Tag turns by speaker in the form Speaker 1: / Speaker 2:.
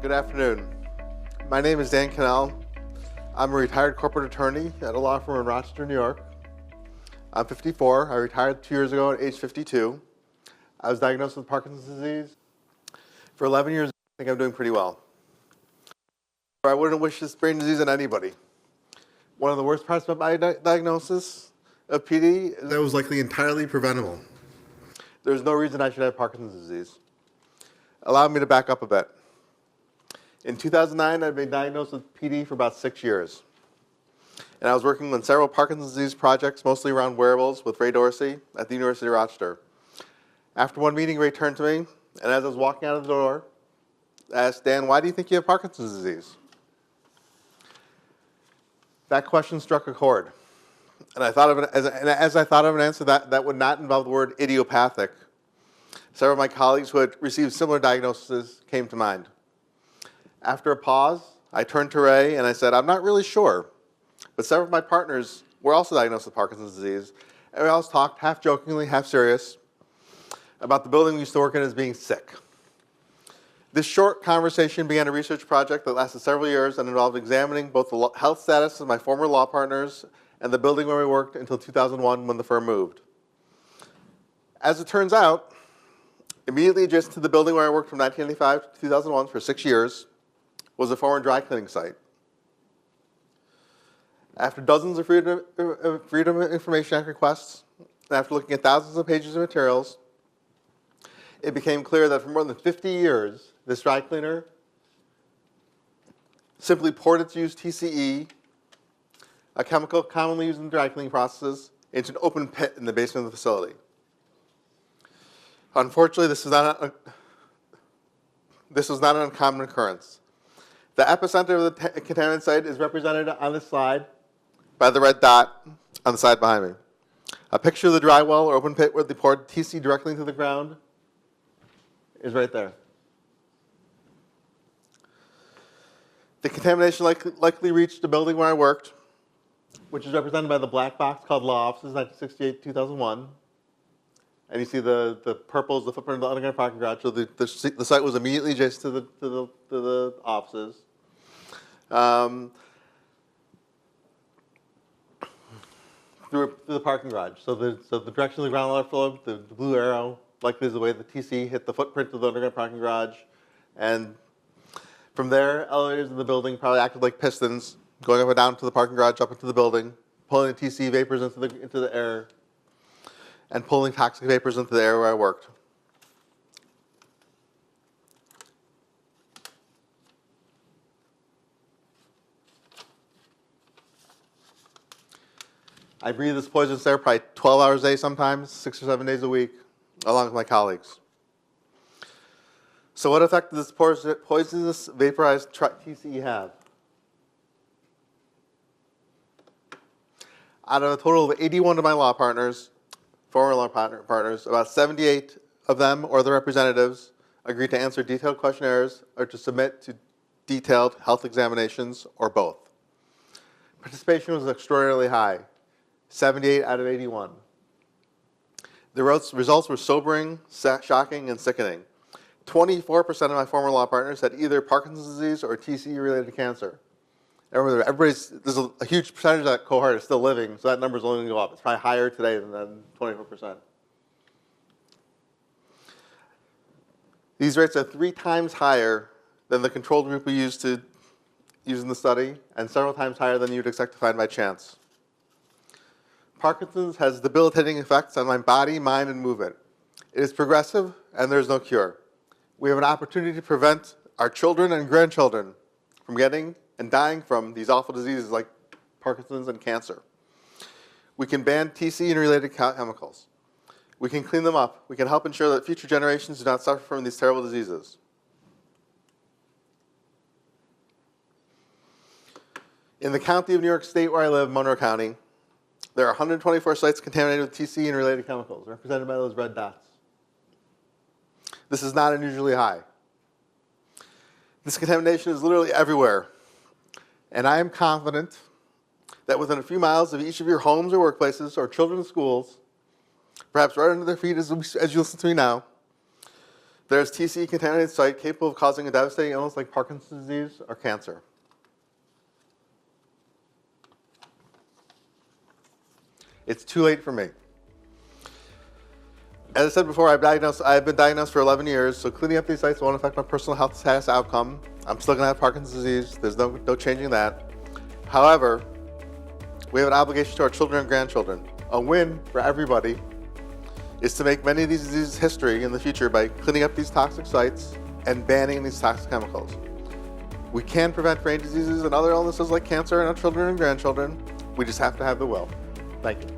Speaker 1: Good afternoon. My name is Dan Kinel. I'm a retired corporate attorney at a law firm in Rochester, New York. I'm 54. I retired 2 years ago at age 52. I was diagnosed with Parkinson's disease. For 11 years, I think I'm doing pretty well. I wouldn't wish this brain disease on anybody. One of the worst parts about my diagnosis of PD is that it was likely entirely preventable. There's no reason I should have Parkinson's disease. Allow me to back up a bit. In 2009, I'd been diagnosed with PD for about 6 years. And I was working on several Parkinson's disease projects, mostly around wearables, with Ray Dorsey at the University of Rochester. After one meeting, Ray turned to me, and as I was walking out of the door, asked, "Dan, why do you think you have Parkinson's disease?" That question struck a chord. And I thought of it, as I thought of an answer that would not involve the word idiopathic, several of my colleagues who had received similar diagnoses came to mind. After a pause, I turned to Ray and I said, "I'm not really sure, but several of my partners were also diagnosed with Parkinson's disease, and we always talked, half jokingly, half serious, about the building we used to work in as being sick." This short conversation began a research project that lasted several years and involved examining both the health status of my former law partners and the building where we worked until 2001 when the firm moved. As it turns out, immediately adjacent to the building where I worked from 1995 to 2001 for 6 years was a former dry cleaning site. After dozens of Freedom of Information Act requests, and after looking at thousands of pages of materials, it became clear that for more than 50 years, this dry cleaner simply poured its used TCE, a chemical commonly used in dry cleaning processes, into an open pit in the basement of the facility. Unfortunately, this was not an uncommon occurrence. The epicenter of the contaminant site is represented on this slide by the red dot on the side behind me. A picture of the dry well or open pit where they poured TC directly into the ground is right there. The contamination likely reached the building where I worked, which is represented by the black box called Law Offices, 1968-2001. And you see the purple is the footprint of the underground parking garage. So the site was immediately adjacent to the offices. Through the parking garage. So the direction of the groundwater flow, the blue arrow, likely is the way the TC hit the footprint of the underground parking garage. And from there, elevators in the building probably acted like pistons, going up and down to the parking garage, up into the building, pulling the TC vapors into the air, and pulling toxic vapors into the air where I worked. I breathe this poisonous air probably 12 hours a day sometimes, 6 or 7 days a week, along with my colleagues. So what effect does this poisonous vaporized TCE have? Out of a total of 81 of my law partners, former law partners, about 78 of them or their representatives agreed to answer detailed questionnaires or to submit to detailed health examinations or both. Participation was extraordinarily high, 78 out of 81. The results were sobering, shocking, and sickening. 24% of my former law partners had either Parkinson's disease or TCE-related cancer. There's a huge percentage of that cohort is still living, so that number is only going to go up. It's probably higher today than 24%. These rates are 3 times higher than the control group we used in the study, and several times higher than you'd expect to find by chance. Parkinson's has debilitating effects on my body, mind, and movement. It is progressive, and there is no cure. We have an opportunity to prevent our children and grandchildren from getting and dying from these awful diseases like Parkinson's and cancer. We can ban TC and related chemicals. We can clean them up. We can help ensure that future generations do not suffer from these terrible diseases. In the county of New York State where I live, Monroe County, there are 124 sites contaminated with TC and related chemicals, represented by those red dots. This is not unusually high. This contamination is literally everywhere. And I am confident that within a few miles of each of your homes or workplaces or children's schools, perhaps right under their feet as you listen to me now, There's TCE contaminated site capable of causing a devastating illness like Parkinson's disease or cancer. It's too late for me. As I said before, I've been diagnosed for 11 years, so cleaning up these sites won't affect my personal health status outcome. I'm still going to have Parkinson's disease. There's no changing that. However, we have an obligation to our children and grandchildren. A win for everybody is to make many of these diseases history in the future by cleaning up these toxic sites and banning these toxic chemicals. We can prevent brain diseases and other illnesses like cancer in our children and grandchildren. We just have to have the will. Thank you.